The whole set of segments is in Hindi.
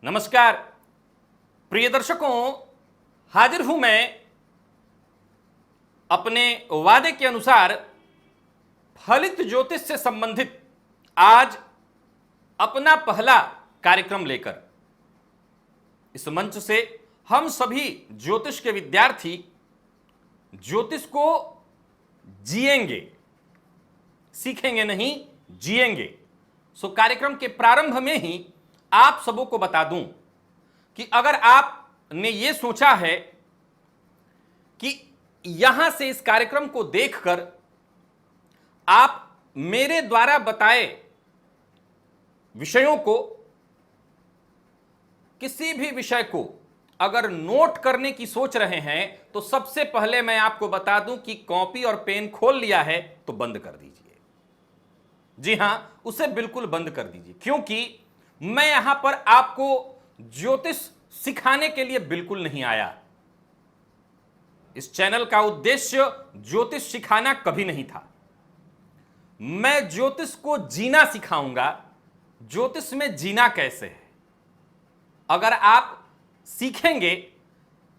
नमस्कार प्रिय दर्शकों, हाजिर हूं मैं अपने वादे के अनुसार फलित ज्योतिष से संबंधित आज अपना पहला कार्यक्रम लेकर। इस मंच से हम सभी ज्योतिष के विद्यार्थी ज्योतिष को जिएंगे, सीखेंगे नहीं, जिएंगे। सो कार्यक्रम के प्रारंभ में ही आप सबों को बता दूं कि अगर आपने ये सोचा है कि यहां से इस कार्यक्रम को देखकर आप मेरे द्वारा बताए विषयों को, किसी भी विषय को अगर नोट करने की सोच रहे हैं तो सबसे पहले मैं आपको बता दूं कि कॉपी और पेन खोल लिया है तो बंद कर दीजिए। जी हां, उसे बिल्कुल बंद कर दीजिए, क्योंकि मैं यहां पर आपको ज्योतिष सिखाने के लिए बिल्कुल नहीं आया। इस चैनल का उद्देश्य ज्योतिष सिखाना कभी नहीं था। मैं ज्योतिष को जीना सिखाऊंगा, ज्योतिष में जीना कैसे है। अगर आप सीखेंगे,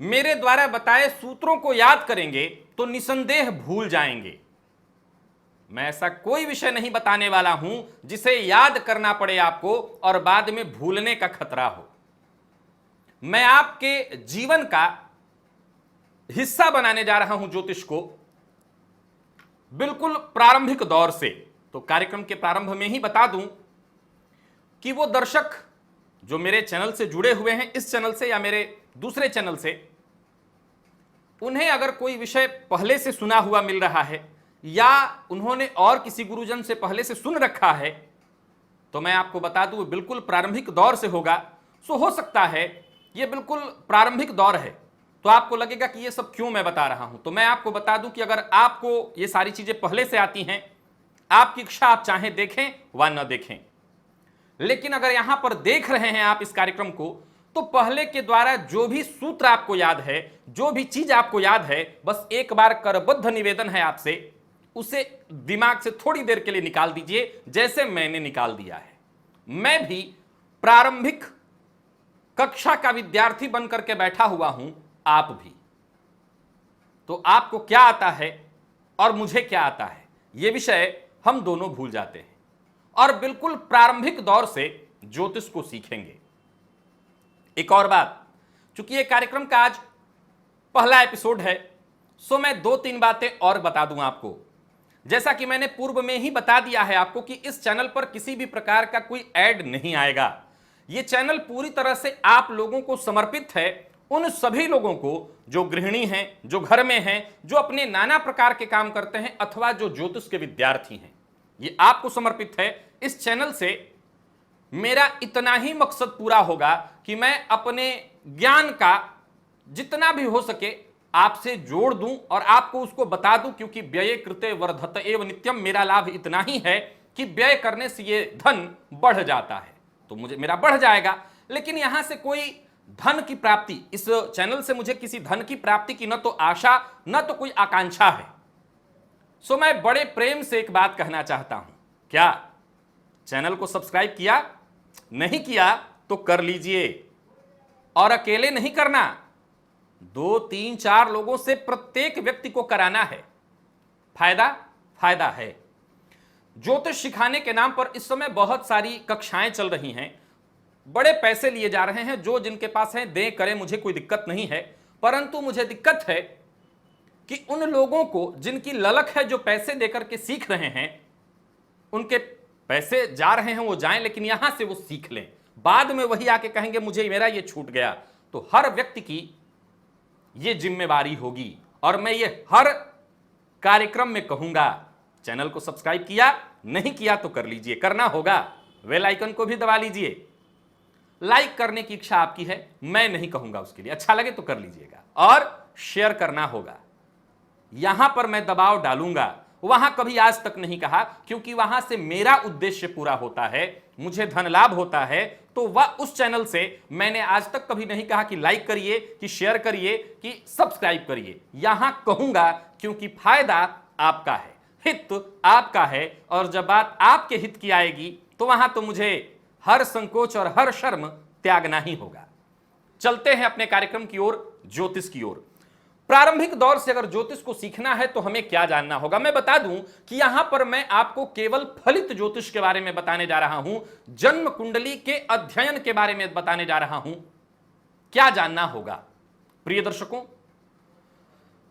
मेरे द्वारा बताए सूत्रों को याद करेंगे तो निसंदेह भूल जाएंगे। मैं ऐसा कोई विषय नहीं बताने वाला हूं जिसे याद करना पड़े आपको और बाद में भूलने का खतरा हो। मैं आपके जीवन का हिस्सा बनाने जा रहा हूं ज्योतिष को, बिल्कुल प्रारंभिक दौर से। तो कार्यक्रम के प्रारंभ में ही बता दूं कि वो दर्शक जो मेरे चैनल से जुड़े हुए हैं, इस चैनल से या मेरे दूसरे चैनल से, उन्हें अगर कोई विषय पहले से सुना हुआ मिल रहा है या उन्होंने और किसी गुरुजन से पहले से सुन रखा है, तो मैं आपको बता दूं बिल्कुल प्रारंभिक दौर से होगा। सो हो सकता है ये बिल्कुल प्रारंभिक दौर है तो आपको लगेगा कि ये सब क्यों मैं बता रहा हूं। तो मैं आपको बता दूं कि अगर आपको ये सारी चीजें पहले से आती हैं, आपकी इच्छा, आप चाहे देखें व न देखें, लेकिन अगर यहां पर देख रहे हैं आप इस कार्यक्रम को, तो पहले के द्वारा जो भी सूत्र आपको याद है, जो भी चीज आपको याद है, बस एक बार करबद्ध निवेदन है आपसे, उसे दिमाग से थोड़ी देर के लिए निकाल दीजिए, जैसे मैंने निकाल दिया है। मैं भी प्रारंभिक कक्षा का विद्यार्थी बनकर के बैठा हुआ हूं, आप भी। तो आपको क्या आता है और मुझे क्या आता है, यह विषय हम दोनों भूल जाते हैं और बिल्कुल प्रारंभिक दौर से ज्योतिष को सीखेंगे। एक और बात, चूंकि यह कार्यक्रम का आज पहला एपिसोड है, सो मैं 2-3 बातें और बता दूं आपको। जैसा कि मैंने पूर्व में ही बता दिया है आपको कि इस चैनल पर किसी भी प्रकार का कोई ऐड नहीं आएगा। यह चैनल पूरी तरह से आप लोगों को समर्पित है, उन सभी लोगों को जो गृहिणी हैं, जो घर में हैं, जो अपने नाना प्रकार के काम करते हैं अथवा जो ज्योतिष के विद्यार्थी हैं। यह आपको समर्पित है। इस चैनल से मेरा इतना ही मकसद पूरा होगा कि मैं अपने ज्ञान का जितना भी हो सके आपसे जोड़ दूं और आपको उसको बता दूं, क्योंकि व्यय कृते वर्धत एव नित्यम। मेरा लाभ इतना ही है कि व्यय करने से ये धन बढ़ जाता है, तो मेरा बढ़ जाएगा। लेकिन यहां से कोई धन की प्राप्ति, इस चैनल से मुझे किसी धन की प्राप्ति की न तो आशा न तो कोई आकांक्षा है। सो मैं बड़े प्रेम से एक बात कहना चाहता हूं, क्या चैनल को सब्सक्राइब किया? नहीं किया तो कर लीजिए, और अकेले नहीं करना, 2-3-4 लोगों से प्रत्येक व्यक्ति को कराना है। फायदा है। ज्योतिष सिखाने के नाम पर इस समय बहुत सारी कक्षाएं चल रही हैं, बड़े पैसे लिए जा रहे हैं। जो जिनके पास हैं दें, करें, मुझे कोई दिक्कत नहीं है। परंतु मुझे दिक्कत है कि उन लोगों को जिनकी ललक है, जो पैसे देकर के सीख रहे हैं, उनके पैसे जा रहे हैं, वो जाएं, लेकिन यहां से वो सीख लें। बाद में वही आके कहेंगे मुझे मेरा ये छूट गया। तो हर व्यक्ति की ये जिम्मेवारी होगी और मैं ये हर कार्यक्रम में कहूंगा। चैनल को सब्सक्राइब किया? नहीं किया तो कर लीजिए, करना होगा। बेल आइकन को भी दबा लीजिए। लाइक करने की इच्छा आपकी है, मैं नहीं कहूंगा उसके लिए, अच्छा लगे तो कर लीजिएगा। और शेयर करना होगा। यहां पर मैं दबाव डालूंगा, वहां कभी आज तक नहीं कहा, क्योंकि वहां से मेरा उद्देश्य पूरा होता है, मुझे धन लाभ होता है। तो वह उस चैनल से मैंने आज तक कभी नहीं कहा कि लाइक करिए, कि शेयर करिए, कि सब्सक्राइब करिए। यहां कहूंगा क्योंकि फायदा आपका है, हित आपका है। और जब बात आपके हित की आएगी तो वहां तो मुझे हर संकोच और हर शर्म त्यागना ही होगा। चलते हैं अपने कार्यक्रम की ओर, ज्योतिष की ओर। प्रारंभिक दौर से अगर ज्योतिष को सीखना है तो हमें क्या जानना होगा? मैं बता दूं कि यहां पर मैं आपको केवल फलित ज्योतिष के बारे में बताने जा रहा हूं, जन्म कुंडली के अध्ययन के बारे में बताने जा रहा हूं। क्या जानना होगा प्रिय दर्शकों?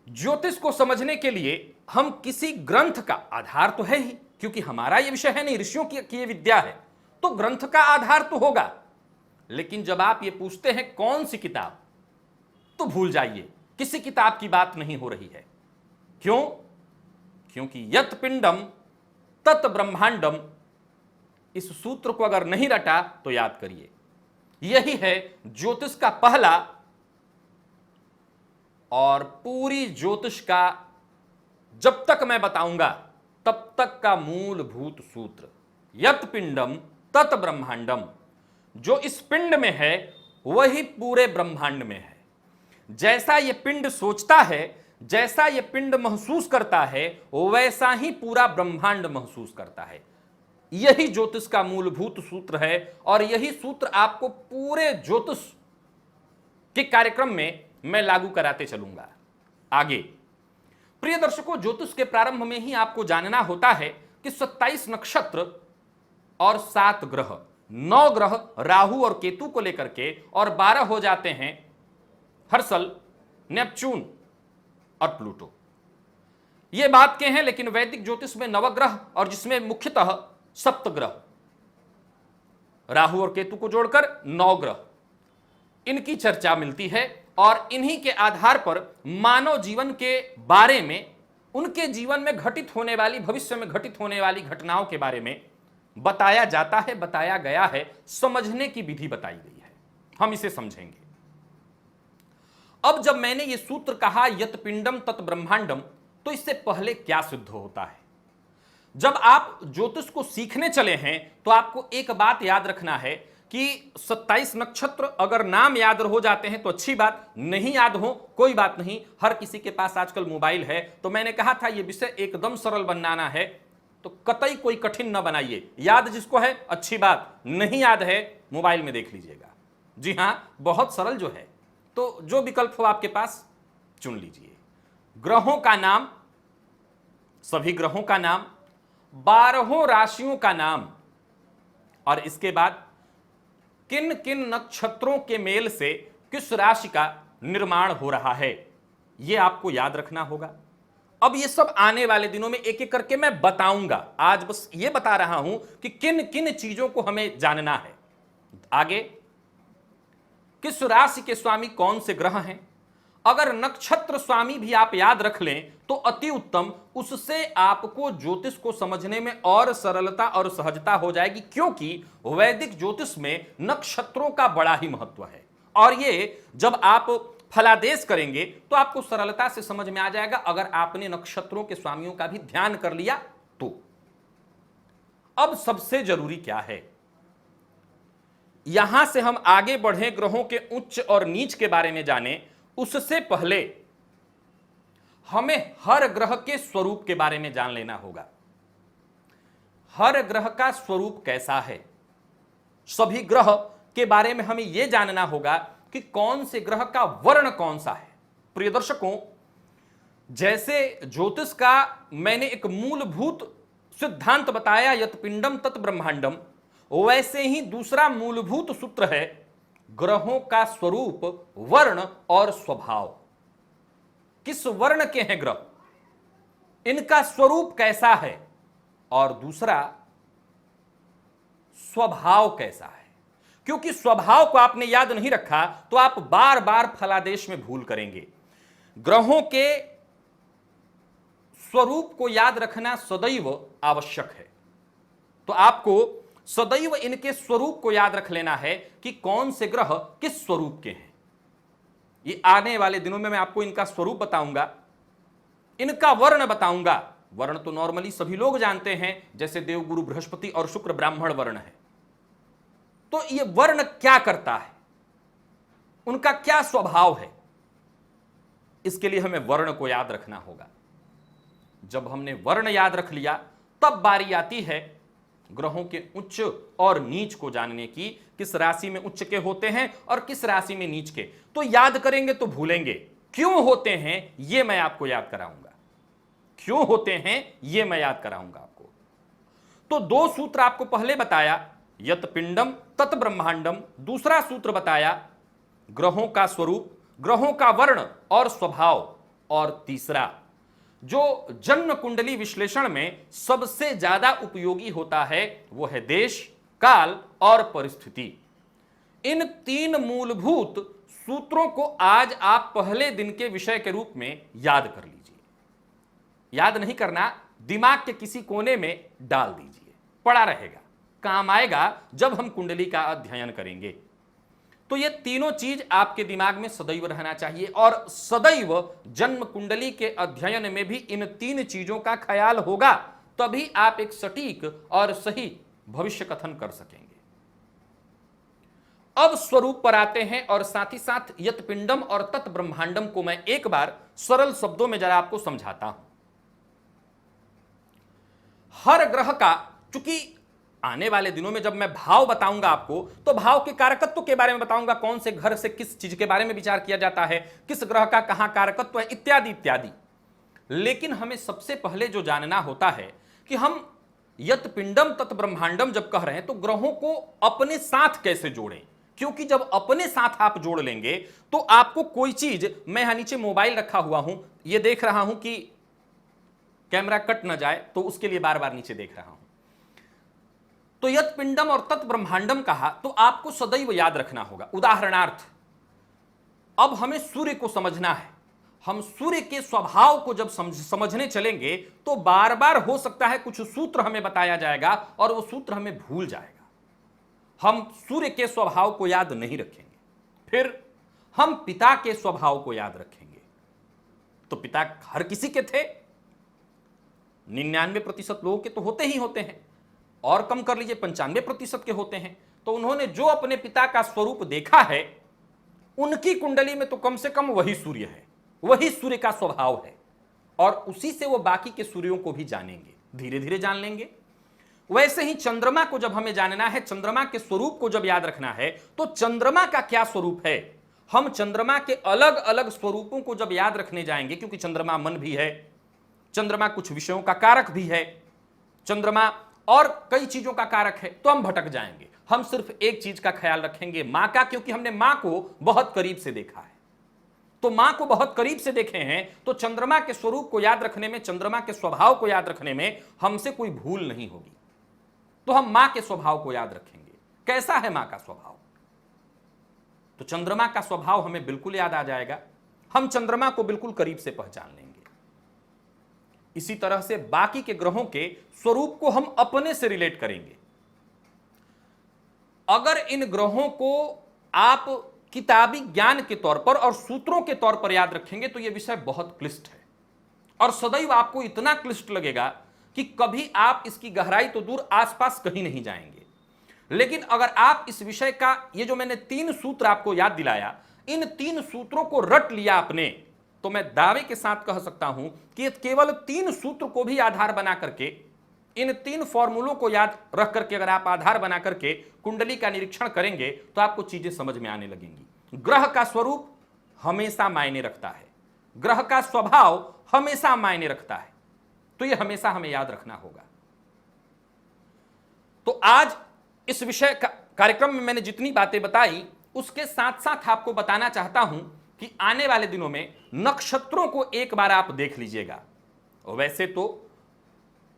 ज्योतिष को समझने के लिए हम किसी ग्रंथ का आधार तो है ही, क्योंकि हमारा यह विषय है नहीं, ऋषियों की यह विद्या है, तो ग्रंथ का आधार तो होगा। लेकिन जब आप ये पूछते हैं कौन सी किताब, तो भूल जाइए, किसी किताब की बात नहीं हो रही है। क्यों? क्योंकि यत पिंडम तत ब्रह्मांडम, इस सूत्र को अगर नहीं रटा तो याद करिए, यही है ज्योतिष का पहला और पूरी ज्योतिष का जब तक मैं बताऊंगा तब तक का मूलभूत सूत्र। यत पिंडम तत ब्रह्मांडम, जो इस पिंड में है वही पूरे ब्रह्मांड में है। जैसा यह पिंड सोचता है, जैसा यह पिंड महसूस करता है, वैसा ही पूरा ब्रह्मांड महसूस करता है। यही ज्योतिष का मूलभूत सूत्र है और यही सूत्र आपको पूरे ज्योतिष के कार्यक्रम में मैं लागू कराते चलूंगा। आगे प्रिय दर्शकों, ज्योतिष के प्रारंभ में ही आपको जानना होता है कि 27 नक्षत्र और 7 ग्रह, 9 ग्रह राहु और केतु को लेकर के, और 12 हो जाते हैं हर्सल, नेपच्यून और प्लूटो। ये बात के हैं, लेकिन वैदिक ज्योतिष में नवग्रह और जिसमें मुख्यतः सप्तग्रह, राहु और केतु को जोड़कर 9 ग्रह, इनकी चर्चा मिलती है और इन्हीं के आधार पर मानव जीवन के बारे में, उनके जीवन में घटित होने वाली, भविष्य में घटित होने वाली घटनाओं के बारे में बताया जाता है, बताया गया है, समझने की विधि बताई गई है। हम इसे समझेंगे। अब जब मैंने यह सूत्र कहा यत पिंडम तत् ब्रह्मांडम, तो इससे पहले क्या सिद्ध होता है? जब आप ज्योतिष को सीखने चले हैं तो आपको एक बात याद रखना है कि 27 नक्षत्र अगर नाम याद हो जाते हैं तो अच्छी बात, नहीं याद हो कोई बात नहीं, हर किसी के पास आजकल मोबाइल है। तो मैंने कहा था यह विषय एकदम सरल बनाना है, तो कतई कोई कठिन न बनाइए। याद जिसको है अच्छी बात, नहीं याद है मोबाइल में देख लीजिएगा। जी हां, बहुत सरल जो है, तो जो विकल्प हो आपके पास चुन लीजिए। ग्रहों का नाम, सभी ग्रहों का नाम, 12 राशियों का नाम, और इसके बाद किन किन नक्षत्रों के मेल से किस राशि का निर्माण हो रहा है, यह आपको याद रखना होगा। अब यह सब आने वाले दिनों में एक एक करके मैं बताऊंगा। आज बस यह बता रहा हूं कि किन किन चीजों को हमें जानना है। आगे किस राशि के स्वामी कौन से ग्रह हैं, अगर नक्षत्र स्वामी भी आप याद रख लें तो अति उत्तम, उससे आपको ज्योतिष को समझने में और सरलता और सहजता हो जाएगी, क्योंकि वैदिक ज्योतिष में नक्षत्रों का बड़ा ही महत्व है। और ये जब आप फलादेश करेंगे तो आपको सरलता से समझ में आ जाएगा, अगर आपने नक्षत्रों के स्वामियों का भी ध्यान कर लिया तो। अब सबसे जरूरी क्या है, यहां से हम आगे बढ़े, ग्रहों के उच्च और नीच के बारे में जाने, उससे पहले हमें हर ग्रह के स्वरूप के बारे में जान लेना होगा। हर ग्रह का स्वरूप कैसा है, सभी ग्रह के बारे में हमें यह जानना होगा कि कौन से ग्रह का वर्ण कौन सा है। प्रिय दर्शकों, जैसे ज्योतिष का मैंने एक मूलभूत सिद्धांत बताया यत पिंडम तत् ब्रह्मांडम, वैसे ही दूसरा मूलभूत सूत्र है ग्रहों का स्वरूप, वर्ण और स्वभाव। किस वर्ण के हैं ग्रह, इनका स्वरूप कैसा है, और दूसरा स्वभाव कैसा है। क्योंकि स्वभाव को आपने याद नहीं रखा तो आप बार बार फलादेश में भूल करेंगे। ग्रहों के स्वरूप को याद रखना सदैव आवश्यक है। तो आपको सदैव इनके स्वरूप को याद रख लेना है कि कौन से ग्रह किस स्वरूप के हैं। ये आने वाले दिनों में मैं आपको इनका स्वरूप बताऊंगा, इनका वर्ण बताऊंगा। वर्ण तो नॉर्मली सभी लोग जानते हैं, जैसे देवगुरु बृहस्पति और शुक्र ब्राह्मण वर्ण है। तो ये वर्ण क्या करता है, उनका क्या स्वभाव है, इसके लिए हमें वर्ण को याद रखना होगा। जब हमने वर्ण याद रख लिया तब बारी आती है ग्रहों के उच्च और नीच को जानने की, किस राशि में उच्च के होते हैं और किस राशि में नीच के। तो याद करेंगे तो भूलेंगे, क्यों होते हैं यह मैं आपको याद कराऊंगा, क्यों होते हैं यह मैं याद कराऊंगा आपको। तो दो सूत्र आपको पहले बताया, यत पिंडम तत ब्रह्मांडम, दूसरा सूत्र बताया ग्रहों का स्वरूप, ग्रहों का वर्ण और स्वभाव, और तीसरा जो जन्म कुंडली विश्लेषण में सबसे ज्यादा उपयोगी होता है वो है देश, काल और परिस्थिति। इन तीन मूलभूत सूत्रों को आज आप पहले दिन के विषय के रूप में याद कर लीजिए। याद नहीं करना, दिमाग के किसी कोने में डाल दीजिए, पड़ा रहेगा, काम आएगा जब हम कुंडली का अध्ययन करेंगे। तो ये तीनों चीज आपके दिमाग में सदैव रहना चाहिए, और सदैव जन्म कुंडली के अध्ययन में भी इन तीन चीजों का ख्याल होगा, तभी आप एक सटीक और सही भविष्य कथन कर सकेंगे। अब स्वरूप पर आते हैं, और साथ ही साथ यत पिंडम और तत् ब्रह्मांडम को मैं एक बार सरल शब्दों में जरा आपको समझाता हूं। हर ग्रह का, चूंकि आने वाले दिनों में जब मैं भाव बताऊंगा आपको, तो भाव के कारकत्व के बारे में बताऊंगा, कौन से घर से किस चीज के बारे में विचार किया जाता है, किस ग्रह का कहां कारकत्व है, इत्यादि इत्यादि। लेकिन हमें सबसे पहले जो जानना होता है कि हम यत पिंडम तत् ब्रह्मांडम जब कह रहे हैं तो ग्रहों को अपने साथ कैसे जोड़ें, क्योंकि जब अपने साथ आप जोड़ लेंगे तो आपको कोई चीज, मैं यहां नीचे मोबाइल रखा हुआ हूं, यह देख रहा हूं कि कैमरा कट ना जाए, तो उसके लिए बार बार नीचे देख रहा हूं। तो यत पिंडम और तत् ब्रह्मांडम कहा तो आपको सदैव याद रखना होगा। उदाहरणार्थ, अब हमें सूर्य को समझना है, हम सूर्य के स्वभाव को जब समझने चलेंगे तो बार बार हो सकता है कुछ सूत्र हमें बताया जाएगा और वो सूत्र हमें भूल जाएगा, हम सूर्य के स्वभाव को याद नहीं रखेंगे। फिर हम पिता के स्वभाव को याद रखेंगे, तो पिता हर किसी के थे, 99% लोगों के तो होते ही होते हैं, और कम कर लीजिए 95% के होते हैं। तो उन्होंने जो अपने पिता का स्वरूप देखा है, उनकी कुंडली में तो कम से कम वही सूर्य है, वही सूर्य का स्वभाव है, और उसी से वो बाकी के सूर्यों को भी जानेंगे, धीरे धीरे जान लेंगे। वैसे ही चंद्रमा को जब हमें जानना है, चंद्रमा के स्वरूप को जब याद रखना है, तो चंद्रमा का क्या स्वरूप है, हम चंद्रमा के अलग अलग स्वरूपों को जब याद रखने जाएंगे, क्योंकि चंद्रमा मन भी है, चंद्रमा कुछ विषयों का कारक भी है, चंद्रमा और कई चीजों का कारक है, तो हम भटक जाएंगे। हम सिर्फ एक चीज का ख्याल रखेंगे, मां का, क्योंकि हमने मां को बहुत करीब से देखा है। तो मां को बहुत करीब से देखे हैं, तो चंद्रमा के स्वरूप को याद रखने में, चंद्रमा के स्वभाव को याद रखने में हमसे कोई भूल नहीं होगी। तो हम मां के स्वभाव को याद रखेंगे, कैसा है मां का स्वभाव, तो चंद्रमा का स्वभाव हमें बिल्कुल याद आ जाएगा, हम चंद्रमा को बिल्कुल करीब से पहचान लेंगे। इसी तरह से बाकी के ग्रहों के स्वरूप को हम अपने से रिलेट करेंगे। अगर इन ग्रहों को आप किताबी ज्ञान के तौर पर और सूत्रों के तौर पर याद रखेंगे तो यह विषय बहुत क्लिष्ट है, और सदैव आपको इतना क्लिष्ट लगेगा कि कभी आप इसकी गहराई तो दूर, आसपास कहीं नहीं जाएंगे। लेकिन अगर आप इस विषय का, ये जो मैंने 3 सूत्र आपको याद दिलाया, इन 3 सूत्रों को रट लिया आपने, तो मैं दावे के साथ कह सकता हूं कि केवल 3 सूत्र को भी आधार बना करके, इन 3 फॉर्मूलों को याद रख करके अगर आप आधार बना करके कुंडली का निरीक्षण करेंगे तो आपको चीजें समझ में आने लगेंगी। ग्रह का स्वरूप हमेशा मायने रखता है, ग्रह का स्वभाव हमेशा मायने रखता है, तो यह हमेशा हमें याद रखना होगा। तो आज इस विषय का कार्यक्रम में मैंने जितनी बातें बताई, उसके साथ साथ आपको बताना चाहता हूं कि आने वाले दिनों में नक्षत्रों को एक बार आप देख लीजिएगा। वैसे तो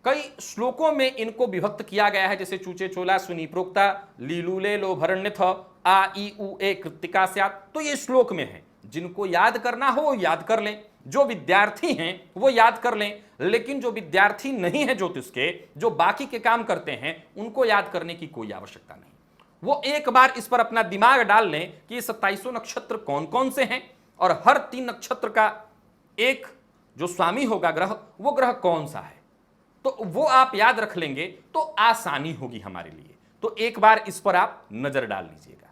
कई श्लोकों में इनको विभक्त किया गया है, जैसे चूचे चोला सुनी प्रोक्ता लीलूले लोभरण्यथ आ ई उ ए कृत्तिका स्यात्, तो ये श्लोक में है। जिनको याद करना हो वो याद कर लें, जो विद्यार्थी हैं वो याद कर लें, लेकिन जो विद्यार्थी नहीं है ज्योतिष के, जो बाकी के काम करते हैं, उनको याद करने की कोई आवश्यकता नहीं। वो एक बार इस पर अपना दिमाग डाल लें कि ये 27 नक्षत्र कौन कौन से हैं, और हर 3 नक्षत्र का एक जो स्वामी होगा ग्रह, वो ग्रह कौन सा है, तो वो आप याद रख लेंगे तो आसानी होगी हमारे लिए। तो एक बार इस पर आप नजर डाल लीजिएगा।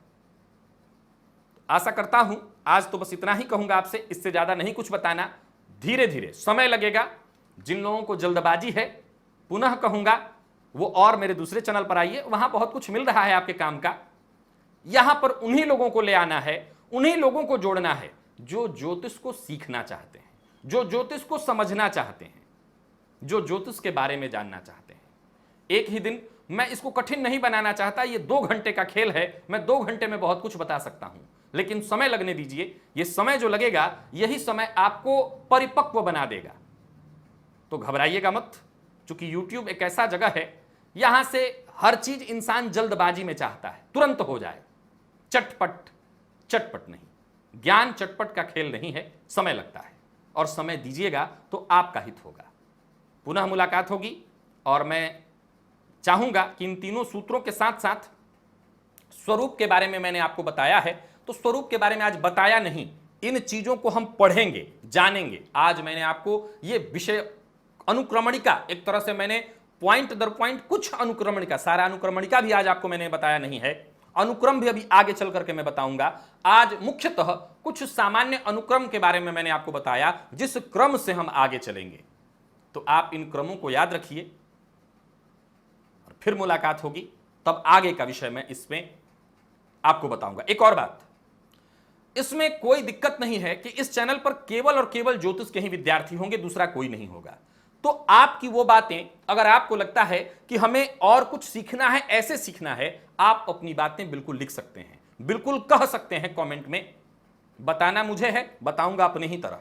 आशा करता हूं आज तो बस इतना ही कहूंगा आपसे, इससे ज्यादा नहीं कुछ बताना, धीरे धीरे समय लगेगा। जिन लोगों को जल्दबाजी है, पुनः कहूंगा वो और मेरे दूसरे चैनल पर आइए, वहां बहुत कुछ मिल रहा है आपके काम का। यहां पर उन्हीं लोगों को ले आना है, उन्हीं लोगों को जोड़ना है जो ज्योतिष को सीखना चाहते हैं, जो ज्योतिष को समझना चाहते हैं, जो ज्योतिष के बारे में जानना चाहते हैं। एक ही दिन, मैं इसको कठिन नहीं बनाना चाहता, ये 2 घंटे का खेल है, मैं 2 घंटे में बहुत कुछ बता सकता हूं, लेकिन समय लगने दीजिए। ये समय जो लगेगा, यही समय आपको परिपक्व बना देगा। तो घबराइएगा मत, क्योंकि YouTube एक ऐसा जगह है, यहां से हर चीज इंसान जल्दबाजी में चाहता है, तुरंत हो जाए, चटपट। चटपट नहीं, ज्ञान चटपट का खेल नहीं है, समय लगता है, और समय दीजिएगा तो आपका हित होगा। पुनः मुलाकात होगी, और मैं चाहूंगा कि इन तीनों सूत्रों के साथ साथ स्वरूप के बारे में मैंने आपको बताया है, तो स्वरूप के बारे में आज बताया नहीं, इन चीजों को हम पढ़ेंगे, जानेंगे। आज मैंने आपको ये विषय अनुक्रमणिका, एक तरह से मैंने पॉइंट दर पॉइंट कुछ अनुक्रमणिका, सारा अनुक्रमणिका भी आज आपको मैंने बताया नहीं है, अनुक्रम भी अभी आगे चल करके मैं बताऊंगा। आज मुख्यतः कुछ सामान्य अनुक्रम के बारे में मैंने आपको बताया, जिस क्रम से हम आगे चलेंगे। तो आप इन क्रमों को याद रखिए, और फिर मुलाकात होगी, तब आगे का विषय मैं इसमें आपको बताऊंगा। एक और बात, इसमें कोई दिक्कत नहीं है कि इस चैनल पर केवल और केवल ज्योतिष के ही विद्यार्थी होंगे, दूसरा कोई नहीं होगा। तो आपकी वो बातें, अगर आपको लगता है कि हमें और कुछ सीखना है, ऐसे सीखना है, आप अपनी बातें बिल्कुल लिख सकते हैं, बिल्कुल कह सकते हैं कमेंट में। बताना मुझे है, बताऊंगा अपने ही तरह,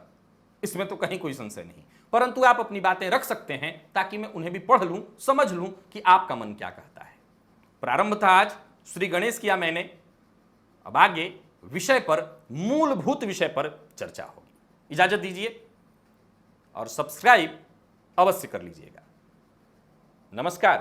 इसमें तो कहीं कोई संशय नहीं, परंतु आप अपनी बातें रख सकते हैं ताकि मैं उन्हें भी पढ़ लूं, समझ लूं कि आपका मन क्या कहता है। प्रारंभ था आज श्री गणेश किया मैंने, अब आगे विषय पर, मूलभूत विषय पर चर्चा होगी। इजाजत दीजिए, और सब्सक्राइब अवश्य कर लीजिएगा। नमस्कार।